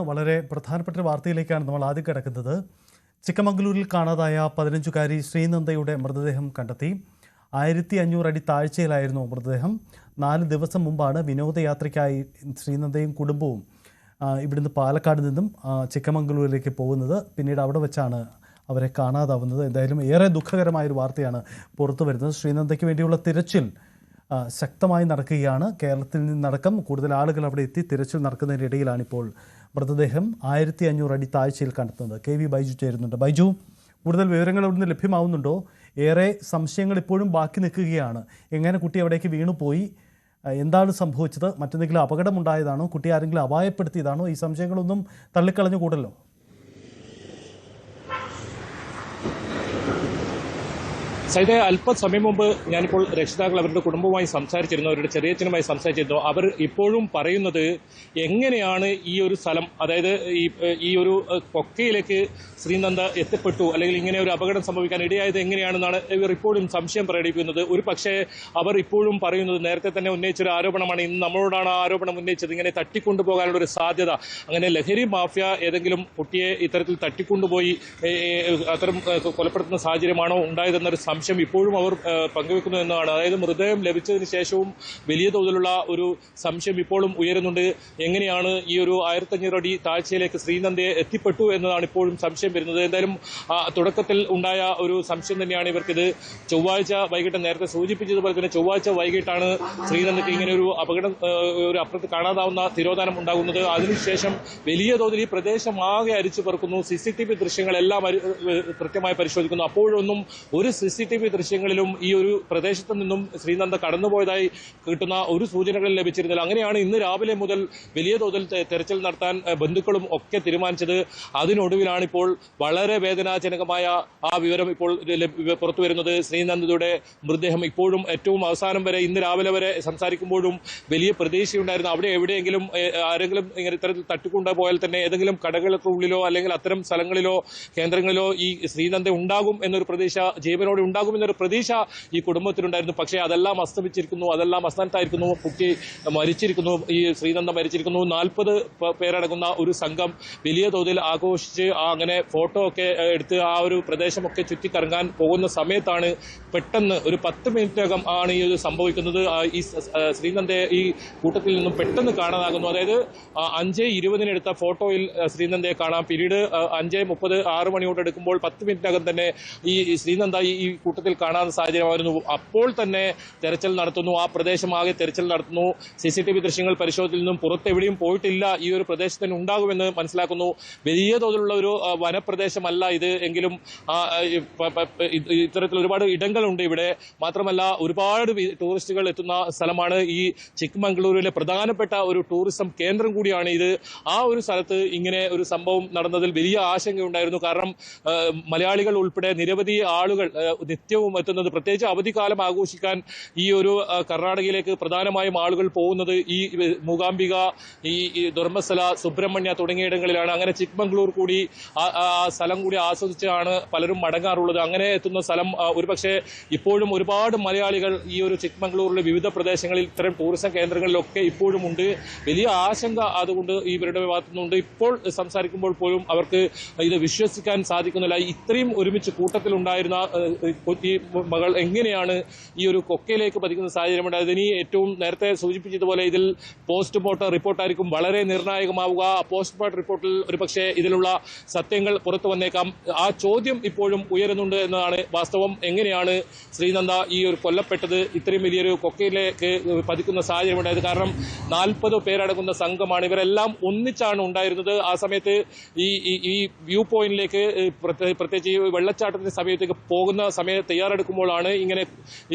വളരെ പ്രധാനപ്പെട്ട ഒരു വാർത്തയിലേക്കാണ് നമ്മൾ ആദ്യം കിടക്കുന്നത്. ചിക്കമംഗലൂരിൽ കാണാതായ 15-കാരി ശ്രീനന്ദയുടെ മൃതദേഹം കണ്ടെത്തി. 1500 അടി താഴ്ചയിലായിരുന്നു മൃതദേഹം. 4 ദിവസം മുമ്പാണ് വിനോദയാത്രയ്ക്കായി ശ്രീനന്ദയും കുടുംബവും ഇവിടുന്ന് പാലക്കാട് നിന്നും ചിക്കമംഗലൂരിലേക്ക് പോകുന്നത്. പിന്നീട് അവിടെ വെച്ചാണ് അവരെ കാണാതാവുന്നത്. എന്തായാലും ഏറെ ദുഃഖകരമായൊരു വാർത്തയാണ് പുറത്തു വരുന്നത്. ശ്രീനന്ദയ്ക്ക് വേണ്ടിയുള്ള തിരച്ചിൽ ശക്തമായി നടക്കുകയാണ്. കേരളത്തിൽ നിന്നടക്കം കൂടുതൽ ആളുകൾ അവിടെ എത്തി തിരച്ചിൽ നടക്കുന്നതിനിടയിലാണ് ഇപ്പോൾ മൃതദേഹം 1500 അടി താഴ്ചയിൽ കണ്ടെത്തുന്നത്. KV ബൈജു ചേരുന്നുണ്ട്. ബൈജു, കൂടുതൽ വിവരങ്ങൾ അവിടുന്ന് ലഭ്യമാവുന്നുണ്ടോ? ഏറെ സംശയങ്ങൾ ഇപ്പോഴും ബാക്കി നിൽക്കുകയാണ്. എങ്ങനെ കുട്ടി അവിടേക്ക് വീണുപോയി? എന്താണ് സംഭവിച്ചത്? മറ്റെന്തെങ്കിലും അപകടമുണ്ടായതാണോ? കുട്ടി ആരെങ്കിലും അപായപ്പെടുത്തിയതാണോ? ഈ സംശയങ്ങളൊന്നും തള്ളിക്കളഞ്ഞു കൂടല്ലോ. സൈദേ, അല്പസമയം മുമ്പ് ഞാനിപ്പോൾ രക്ഷിതാക്കൾ അവരുടെ കുടുംബവുമായി സംസാരിച്ചിരുന്നു, അവരുടെ ചെറിയച്ഛനുമായി സംസാരിച്ചിരുന്നു. അവർ ഇപ്പോഴും പറയുന്നത് എങ്ങനെയാണ് ഈ ഒരു സ്ഥലം, അതായത് ഈ ഒരു കൊക്കയിലേക്ക് ശ്രീനന്ദ എത്തിപ്പെട്ടു, അല്ലെങ്കിൽ ഇങ്ങനെ ഒരു അപകടം സംഭവിക്കാൻ ഇടയായത് എങ്ങനെയാണെന്നാണ് ഇവർ ഇപ്പോഴും സംശയം പ്രകടിപ്പിക്കുന്നത്. ഒരു പക്ഷേ അവർ ഇപ്പോഴും പറയുന്നത് നേരത്തെ തന്നെ ഉന്നയിച്ചൊരു ആരോപണമാണ്. ഇന്ന് നമ്മളോടാണ് ആരോപണം ഉന്നയിച്ചത്. ഇങ്ങനെ തട്ടിക്കൊണ്ടുപോകാനുള്ള ഒരു സാധ്യത, അങ്ങനെ ലഹരി മാഫിയ ഏതെങ്കിലും കുട്ടിയെ ഇത്തരത്തിൽ തട്ടിക്കൊണ്ടുപോയി അത്തരം കൊലപ്പെടുത്തുന്ന സാഹചര്യമാണോ ഉണ്ടായതെന്നൊരു സംശയം ഇപ്പോഴും അവർ പങ്കുവെക്കുന്നു എന്നതാണ്. അതായത് മൃതദേഹം ലഭിച്ചതിന് ശേഷവും വലിയ തോതിലുള്ള ഒരു സംശയം ഇപ്പോഴും ഉയരുന്നുണ്ട്. എങ്ങനെയാണ് ഈ ഒരു 1500 അടി താഴ്ചയിലേക്ക് ശ്രീനന്ദയെ എത്തിപ്പെട്ടു എന്നതാണ് ഇപ്പോഴും സംശയം വരുന്നത്. എന്തായാലും തുടക്കത്തിൽ ഉണ്ടായ ഒരു സംശയം തന്നെയാണ് ഇവർക്കിത്. ചൊവ്വാഴ്ച വൈകിട്ട്, നേരത്തെ സൂചിപ്പിച്ചതുപോലെ തന്നെ ചൊവ്വാഴ്ച വൈകിട്ടാണ് ശ്രീനന്ദയ്ക്ക് ഇങ്ങനെ ഒരു അപകടം, ഒരു അപ്പുറത്ത് കാണാതാവുന്ന തിരോധാനം ഉണ്ടാകുന്നത്. അതിനുശേഷം വലിയ തോതിൽ ഈ പ്രദേശം ആകെ അരിച്ചു പെറുക്കുന്നു. CCTV ദൃശ്യങ്ങളെല്ലാം കൃത്യമായി പരിശോധിക്കുന്നു. അപ്പോഴൊന്നും ഒരു CCTV ദൃശ്യങ്ങളിലും ഈ ഒരു പ്രദേശത്ത് നിന്നും ശ്രീനന്ദ കടന്നുപോയതായി കിട്ടുന്ന ഒരു സൂചനകൾ ലഭിച്ചിരുന്നില്ല. അങ്ങനെയാണ് ഇന്ന് രാവിലെ മുതൽ വലിയ തോതിൽ തെരച്ചിൽ നടത്താൻ ബന്ധുക്കളും ഒക്കെ തീരുമാനിച്ചത്. അതിനൊടുവിലാണ് ഇപ്പോൾ വളരെ വേദനാജനകമായ ആ വിവരം ഇപ്പോൾ പുറത്തു വരുന്നത്. ശ്രീനന്ദയുടെ മൃതദേഹം ഇപ്പോഴും ഏറ്റവും അവസാനം വരെ, ഇന്ന് രാവിലെ വരെ സംസാരിക്കുമ്പോഴും വലിയ പ്രതീക്ഷയുണ്ടായിരുന്നു. അവിടെ എവിടെയെങ്കിലും ആരെങ്കിലും ഇങ്ങനെ ഇത്തരത്തിൽ തട്ടിക്കൊണ്ടുപോയാൽ തന്നെ ഏതെങ്കിലും കടകൾക്കുള്ളിലോ അല്ലെങ്കിൽ അത്തരം സ്ഥലങ്ങളിലോ കേന്ദ്രങ്ങളിലോ ഈ ശ്രീനന്ദ ഉണ്ടാകും എന്നൊരു പ്രതീക്ഷ, ജീവനോടെ ഉണ്ടാകുമെന്നൊരു പ്രതീക്ഷ ഈ കുടുംബത്തിനുണ്ടായിരുന്നു. പക്ഷേ അതെല്ലാം അസ്തമിച്ചിരിക്കുന്നു, അതെല്ലാം അസ്ഥാനത്തായിരിക്കുന്നു. കുട്ടി മരിച്ചിരിക്കുന്നു, ഈ ശ്രീനന്ദ മരിച്ചിരിക്കുന്നു. 40 പേരടങ്ങുന്ന ഒരു സംഘം വലിയ തോതിൽ ആഘോഷിച്ച് അങ്ങനെ ഫോട്ടോ ഒക്കെ എടുത്ത് ആ ഒരു പ്രദേശമൊക്കെ ചുറ്റിക്കറങ്ങാൻ പോകുന്ന സമയത്താണ് പെട്ടെന്ന് ഒരു 10 മിനിറ്റിനകം ആണ് ഈ ഒരു സംഭവിക്കുന്നത്. ഈ ശ്രീനന്ദയെ ഈ കൂട്ടത്തിൽ നിന്നും പെട്ടെന്ന് കാണാനാകുന്നു. അതായത് 5:20 എടുത്ത ഫോട്ടോയിൽ ശ്രീനന്ദയെ കാണാം. പിന്നീട് 5:30, 6 മണിയോട് എടുക്കുമ്പോൾ 10 മിനിറ്റിനകം തന്നെ ഈ ശ്രീനന്ദ ഈ കൂട്ടത്തിൽ കാണാത്ത സാഹചര്യമായിരുന്നു. അപ്പോൾ തന്നെ തെരച്ചിൽ നടത്തുന്നു, ആ പ്രദേശമാകെ തെരച്ചിൽ നടത്തുന്നു. CCTV ദൃശ്യങ്ങൾ പരിശോധനയിൽ നിന്നും പുറത്തെവിടെയും പോയിട്ടില്ല. ഈ ഒരു പ്രദേശത്ത് തന്നെ ഉണ്ടാകുമെന്ന് മനസ്സിലാക്കുന്നു. വലിയ തോതിലുള്ള ഒരു വനപ്രദേശമല്ല ഇത്, എങ്കിലും ഇത്തരത്തിൽ ഒരുപാട് ഇടങ്ങളുണ്ട് ഇവിടെ. മാത്രമല്ല ഒരുപാട് ടൂറിസ്റ്റുകൾ എത്തുന്ന സ്ഥലമാണ്. ഈ ചിക്മംഗ്ലൂരിലെ പ്രധാനപ്പെട്ട ഒരു ടൂറിസം കേന്ദ്രം കൂടിയാണ് ഇത്. ആ ഒരു സ്ഥലത്ത് ഇങ്ങനെ ഒരു സംഭവം നടന്നതിൽ വലിയ ആശങ്കയുണ്ടായിരുന്നു. കാരണം മലയാളികൾ ഉൾപ്പെടെ നിരവധി ആളുകൾ നിത്യവും എത്തുന്നത്, പ്രത്യേകിച്ച് അവധിക്കാലം ആഘോഷിക്കാൻ ഈ ഒരു കർണാടകയിലേക്ക് പ്രധാനമായും ആളുകൾ പോകുന്നത് ഈ മൂകാംബിക, ഈ ധർമ്മസ്ഥല, സുബ്രഹ്മണ്യ തുടങ്ങിയ ഇടങ്ങളിലാണ്. അങ്ങനെ ചിക്മംഗ്ലൂർ കൂടി ആ സ്ഥലം കൂടി ആസ്വദിച്ചാണ് പലരും മടങ്ങാറുള്ളത്. അങ്ങനെ എത്തുന്ന സ്ഥലം ഒരുപക്ഷെ ഇപ്പോഴും ഒരുപാട് മലയാളികൾ ഈ ഒരു ചിക്മംഗ്ലൂരിലെ വിവിധ പ്രദേശങ്ങളിൽ, ഇത്തരം ടൂറിസം കേന്ദ്രങ്ങളിലൊക്കെ ഇപ്പോഴും ഉണ്ട്. വലിയ ആശങ്ക അതുകൊണ്ട് ഇവരുടെ ഭാഗത്തുനിന്നുണ്ട്. ഇപ്പോൾ സംസാരിക്കുമ്പോൾ പോലും അവർക്ക് ഇത് വിശ്വസിക്കാൻ സാധിക്കുന്നില്ല. ഇത്രയും ഒരുമിച്ച് കൂട്ടത്തിലുണ്ടായിരുന്ന ഈ മകൾ എങ്ങനെയാണ് ഈ ഒരു കൊക്കയിലേക്ക് പതിക്കുന്ന സാഹചര്യമുണ്ടായത്? ഇനി ഏറ്റവും നേരത്തെ സൂചിപ്പിച്ചതുപോലെ ഇതിൽ പോസ്റ്റ്മോർട്ടം റിപ്പോർട്ടായിരിക്കും വളരെ നിർണായകമാവുക. പോസ്റ്റ്മോർട്ടം റിപ്പോർട്ടിൽ ഒരുപക്ഷെ ഇതിലുള്ള സത്യങ്ങൾ പുറത്തു വന്നേക്കാം. ആ ചോദ്യം ഇപ്പോഴും ഉയരുന്നുണ്ട് എന്നതാണ് വാസ്തവം. എങ്ങനെയാണ് ശ്രീനന്ദ ഈ ഒരു കൊല്ലപ്പെട്ടത്? ഇത്രയും വലിയൊരു കൊക്കയിലേക്ക് പതിക്കുന്ന സാഹചര്യമുണ്ടായത്. കാരണം 40 പേരടങ്ങുന്ന സംഘമാണ്. ഇവരെല്ലാം ഒന്നിച്ചാണ് ഉണ്ടായിരുന്നത്. ആ സമയത്ത് ഈ വ്യൂ പോയിന്റിലേക്ക്, പ്രത്യേകിച്ച് ഈ വെള്ളച്ചാട്ടത്തിന്റെ സമയത്തേക്ക് പോകുന്ന സമയം തയ്യാറെടുക്കുമ്പോഴാണ് ഇങ്ങനെ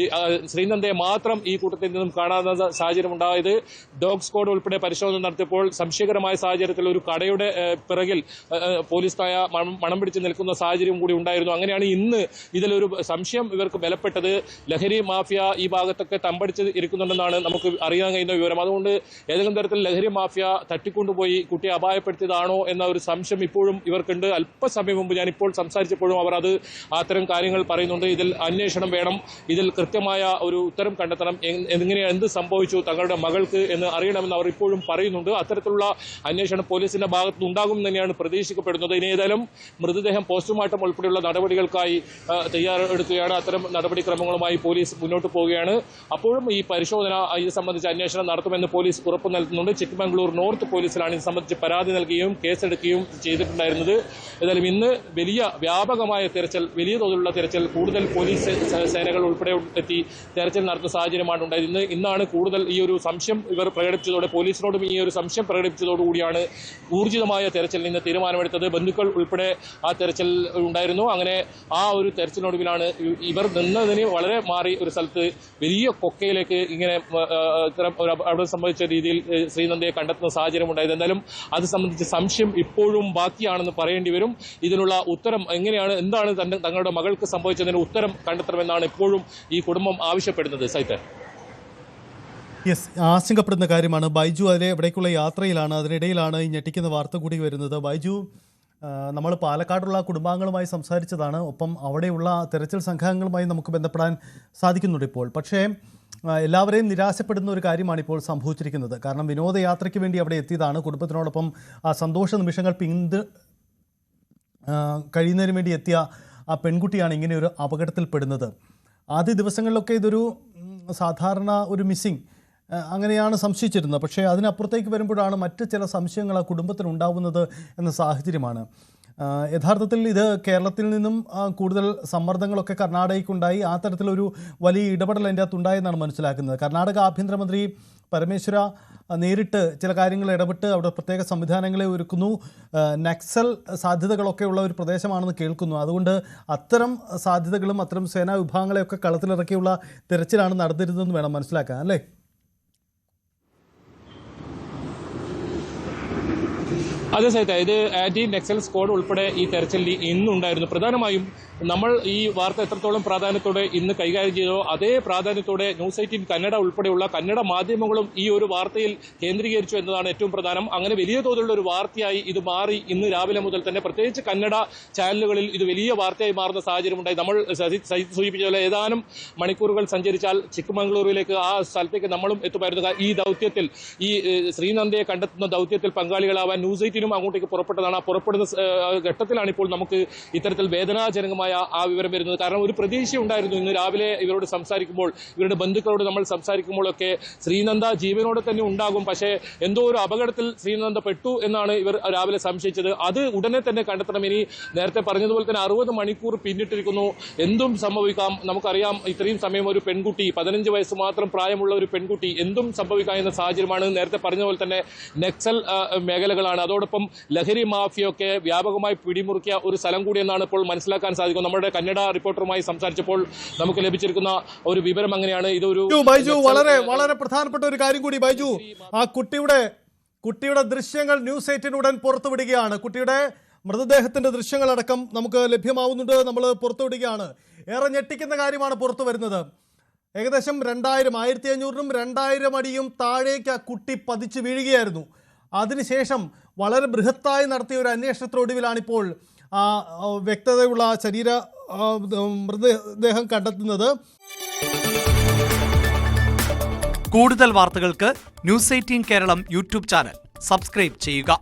ശ്രീനന്ദയെ മാത്രം ഈ കൂട്ടത്തിൽ നിന്നും കാണാവുന്ന സാഹചര്യം ഉണ്ടായത്. ഡോഗ് സ്ക്വാഡ് ഉൾപ്പെടെ പരിശോധന നടത്തിയപ്പോൾ സംശയകരമായ സാഹചര്യത്തിൽ ഒരു കടയുടെ പിറകിൽ പോലീസ് തായ മണം പിടിച്ച് നിൽക്കുന്ന സാഹചര്യം കൂടി ഉണ്ടായിരുന്നു. അങ്ങനെയാണ് ഇന്ന് ഇതിലൊരു സംശയം ഇവർക്ക് ബലപ്പെട്ടത്. ലഹരി മാഫിയ ഈ ഭാഗത്തൊക്കെ തമ്പടിച്ച് ഇരിക്കുന്നുണ്ടെന്നാണ് നമുക്ക് അറിയാൻ കഴിയുന്ന വിവരം. അതുകൊണ്ട് ഏതെങ്കിലും തരത്തിൽ ലഹരി മാഫിയ തട്ടിക്കൊണ്ടുപോയി കുട്ടിയെ അപായപ്പെടുത്തിയതാണോ എന്ന ഒരു സംശയം ഇപ്പോഴും ഇവർക്കുണ്ട്. അല്പസമയം മുമ്പ് ഞാനിപ്പോൾ സംസാരിച്ചപ്പോഴും അവർ അത്തരം കാര്യങ്ങൾ പറയുന്നുണ്ട്. പറയുന്നത് ഇതിൽ അന്വേഷണം വേണം, ഇതിൽ കൃത്യമായ ഒരു ഉത്തരം കണ്ടെത്തണം, എന്ത് സംഭവിച്ചു തങ്ങളുടെ മകൾക്ക് എന്ന് അറിയണമെന്ന് അവർ ഇപ്പോഴും പറയുന്നുണ്ട്. അത്തരത്തിലുള്ള അന്വേഷണം പോലീസിന്റെ ഭാഗത്ത് ഉണ്ടാകും തന്നെയാണ് പ്രതീക്ഷിക്കപ്പെടുന്നത്. ഇനി ഏതായാലും മൃതദേഹം പോസ്റ്റ്മോർട്ടം ഉൾപ്പെടെയുള്ള നടപടികൾക്കായി തയ്യാറെടുക്കുകയാണ്. അത്തരം നടപടിക്രമങ്ങളുമായി പോലീസ് മുന്നോട്ട് പോവുകയാണ്. അപ്പോഴും ഈ പരിശോധന ഇത് സംബന്ധിച്ച് അന്വേഷണം നടത്തുമെന്ന് പോലീസ് ഉറപ്പു നൽകുന്നുണ്ട്. ചിക്കമംഗളൂർ നോർത്ത് പോലീസിലാണ് ഇത് സംബന്ധിച്ച് പരാതി നൽകുകയും കേസെടുക്കുകയും ചെയ്തിട്ടുണ്ടായിരുന്നത്. ഏതായാലും ഇന്ന് വലിയ വ്യാപകമായ തെരച്ചിൽ, വലിയ തോതിലുള്ള തെരച്ചിൽ, കൂടുതൽ പോലീസ് സേനകൾ ഉൾപ്പെടെ എത്തി തെരച്ചിൽ നടത്തുന്ന സാഹചര്യമാണ് ഉണ്ടായത്. ഇന്നാണ് കൂടുതൽ ഈ ഒരു സംശയം ഇവർ പ്രകടിപ്പിച്ചതോടെ, പോലീസിനോടും ഈ ഒരു സംശയം പ്രകടിപ്പിച്ചതോടുകൂടിയാണ് ഊർജിതമായ തെരച്ചിലിൽ നിന്ന് തീരുമാനമെടുത്തത്. ബന്ധുക്കൾ ഉൾപ്പെടെ ആ തെരച്ചിൽ ഉണ്ടായിരുന്നു. അങ്ങനെ ആ ഒരു തെരച്ചിലിനൊടുവിലാണ് ഇവർ നിന്നതിന് വളരെ മാറി ഒരു സ്ഥലത്ത് വലിയ കൊക്കയിലേക്ക് ഇങ്ങനെ അവിടെ സംഭവിച്ച രീതിയിൽ ശ്രീനന്ദയെ കണ്ടെത്തുന്ന സാഹചര്യം ഉണ്ടായത്. എന്തായാലും അത് സംബന്ധിച്ച് സംശയം ഇപ്പോഴും ബാക്കിയാണെന്ന് പറയേണ്ടി വരും. ഇതിനുള്ള ഉത്തരം എങ്ങനെയാണ്, എന്താണ് തങ്ങളുടെ മകൾക്ക് സംഭവിച്ചതിന് ഉത്തരം കണ്ടെത്തണമെന്നാണ് ഇപ്പോഴും ഈ കുടുംബം ആവശ്യപ്പെടുന്നത്. സൈത്ത്, യെസ്, ആശങ്കപ്പെടുന്ന കാര്യമാണ്. ബൈജു അതിലെ എവിടേക്കുള്ള യാത്രയിലാണ്, അതിനിടയിലാണ് ഈ ഞെട്ടിക്കുന്ന വാർത്ത കൂടി വരുന്നത്. ബൈജു, നമ്മൾ പാലക്കാടുള്ള കുടുംബാംഗങ്ങളുമായി സംസാരിച്ചതാണ്, ഒപ്പം അവിടെയുള്ള തെരച്ചിൽ സംഘങ്ങളുമായി നമുക്ക് ബന്ധപ്പെടാൻ സാധിക്കുന്നുണ്ട് ഇപ്പോൾ. പക്ഷേ എല്ലാവരെയും നിരാശപ്പെടുന്ന ഒരു കാര്യമാണ് ഇപ്പോൾ സംഭവിച്ചിരിക്കുന്നത്. കാരണം വിനോദയാത്രയ്ക്ക് വേണ്ടി അവിടെ എത്തിയതാണ്, കുടുംബത്തിനോടൊപ്പം ആ സന്തോഷ നിമിഷങ്ങൾ കഴിയുന്നതിന് വേണ്ടി എത്തിയ ആ പെൺകുട്ടിയാണ് ഇങ്ങനെ ഒരു അപകടത്തിൽപ്പെടുന്നത്. ആദ്യ ദിവസങ്ങളിലൊക്കെ ഇതൊരു സാധാരണ ഒരു മിസ്സിംഗ് അങ്ങനെയാണ് സംശയിച്ചിരുന്നത്. പക്ഷേ അതിനപ്പുറത്തേക്ക് വരുമ്പോഴാണ് മറ്റ് ചില സംശയങ്ങൾ ആ കുടുംബത്തിനുണ്ടാവുന്നത് എന്ന സാഹചര്യമാണ്. യഥാർത്ഥത്തിൽ ഇത് കേരളത്തിൽ നിന്നും കൂടുതൽ സമ്മർദ്ദങ്ങളൊക്കെ കർണാടകയ്ക്കുണ്ടായി. ആ തരത്തിലൊരു വലിയ ഇടപെടൽ അതിൻ്റെ അകത്തുണ്ടായെന്നാണ് മനസ്സിലാക്കുന്നത്. കർണാടക ആഭ്യന്തരമന്ത്രി പരമേശ്വര നേരിട്ട് ചില കാര്യങ്ങൾ ഇടപെട്ട് അവിടെ പ്രത്യേക സംവിധാനങ്ങളെ ഒരുക്കുന്നു. നക്സൽ സാധ്യതകളൊക്കെ ഉള്ള ഒരു പ്രദേശമാണെന്ന് കേൾക്കുന്നു. അതുകൊണ്ട് അത്തരം സാധ്യതകളും അത്തരം സേനാ വിഭാഗങ്ങളെയൊക്കെ കളത്തിലിറക്കിയുള്ള തെരച്ചിലാണ് നടന്നിരുന്നതെന്ന് വേണം മനസ്സിലാക്കാൻ, അല്ലേ? അതേ സഹിതം ഇത് ആന്റി നക്സൽ സ്ക്വാഡ് ഉൾപ്പെടെ ഈ തെരച്ചിലിൽ ഇന്നുണ്ടായിരുന്നു. പ്രധാനമായും നമ്മൾ ഈ വാർത്ത എത്രത്തോളം പ്രാധാന്യത്തോടെ ഇന്ന് കൈകാര്യം ചെയ്തോ അതേ പ്രാധാന്യത്തോടെ ന്യൂസ് 18 കന്നഡ ഉൾപ്പെടെയുള്ള കന്നഡ മാധ്യമങ്ങളും ഈ ഒരു വാർത്തയിൽ കേന്ദ്രീകരിച്ചു എന്നതാണ് ഏറ്റവും പ്രധാനം. അങ്ങനെ വലിയ തോതിലുള്ള ഒരു വാർത്തയായി ഇത് മാറി. ഇന്ന് രാവിലെ മുതൽ തന്നെ പ്രത്യേകിച്ച് കന്നഡ ചാനലുകളിൽ ഇത് വലിയ വാർത്തയായി മാറുന്ന സാഹചര്യമുണ്ടായി. നമ്മൾ സൂചിപ്പിച്ച പോലെ ഏതാനും മണിക്കൂറുകൾ സഞ്ചരിച്ചാൽ ചിക്കമംഗളൂരുവിലേക്ക്, ആ സ്ഥലത്തേക്ക് നമ്മളും എത്തുമായിരുന്നു. ഈ ദൗത്യത്തിൽ, ഈ ശ്രീനന്ദയെ കണ്ടെത്തുന്ന ദൗത്യത്തിൽ പങ്കാളികളാവാൻ ന്യൂസ് 18 അങ്ങോട്ടേക്ക് പുറപ്പെട്ടതാണ്. ആ പുറപ്പെടുന്ന ഘട്ടത്തിലാണ് ഇപ്പോൾ നമുക്ക് ഇത്തരത്തിൽ വേദനാജനകമായ ആ വിവരം വരുന്നത്. കാരണം ഒരു പ്രതീക്ഷ ഉണ്ടായിരുന്നു. ഇന്ന് രാവിലെ ഇവരോട് സംസാരിക്കുമ്പോൾ, ഇവരുടെ ബന്ധുക്കളോട് നമ്മൾ സംസാരിക്കുമ്പോഴൊക്കെ ശ്രീനന്ദ ജീവനോടെ തന്നെ ഉണ്ടാകും, പക്ഷേ എന്തോ ഒരു അപകടത്തിൽ ശ്രീനന്ദ പെട്ടു എന്നാണ് ഇവർ രാവിലെ സംശയിച്ചത്. അത് ഉടനെ തന്നെ കണ്ടെത്തണം. ഇനി നേരത്തെ പറഞ്ഞതുപോലെ തന്നെ 60 മണിക്കൂർ പിന്നിട്ടിരിക്കുന്നു, എന്തും സംഭവിക്കാം. നമുക്കറിയാം, ഇത്രയും സമയം ഒരു പെൺകുട്ടി, 15 വയസ്സ് മാത്രം പ്രായമുള്ള ഒരു പെൺകുട്ടി, എന്തും സംഭവിക്കാം എന്ന സാഹചര്യമാണ്. നേരത്തെ പറഞ്ഞതുപോലെ തന്നെ നക്സൽ മേഖലകളാണ്, അതോടൊപ്പം ലഹരി മാഫിയൊക്കെ വ്യാപകമായി പിടിമുറുക്കിയ ഒരു സ്ഥലം കൂടിയെന്നാണ് ഇപ്പോൾ മനസ്സിലാക്കാൻ സാധിക്കും. നമ്മുടെ കന്നഡ റിപ്പോർട്ടറുമായി സംസാരിച്ചപ്പോൾ നമുക്ക് ലഭിച്ചിരിക്കുന്ന ഒരു വിവരം അങ്ങനെയാണ്. ഇതൊരു ബൈജു, വളരെ വളരെ പ്രധാനപ്പെട്ട ഒരു കാര്യം കൂടി ബൈജു, ആ കുട്ടിയുടെ ദൃശ്യങ്ങൾ ന്യൂസ് 18 ഉടൻ പുറത്തുവിടുകയാണ്. കുട്ടിയുടെ മൃതദേഹത്തിന്റെ ദൃശ്യങ്ങളടക്കം നമുക്ക് ലഭ്യമാവുന്നുണ്ട്, നമ്മൾ പുറത്തുവിടുകയാണ്. ഏറെ ഞെട്ടിക്കുന്ന കാര്യമാണ് പുറത്തു വരുന്നത്. ഏകദേശം 1500-നും 2000 അടിയും താഴേക്ക് ആ കുട്ടി പതിച്ചു വീഴുകയായിരുന്നു. അതിനുശേഷം വളരെ ബൃഹത്തായി നടത്തിയ ഒരു അന്വേഷണത്തിനൊടുവിലാണിപ്പോൾ വ്യക്തതയുള്ള മൃതദേഹം കണ്ടെത്തുന്നത്. കൂടുതൽ വാർത്തകൾക്ക് news 18 Keralam YouTube channel subscribe ചെയ്യുക.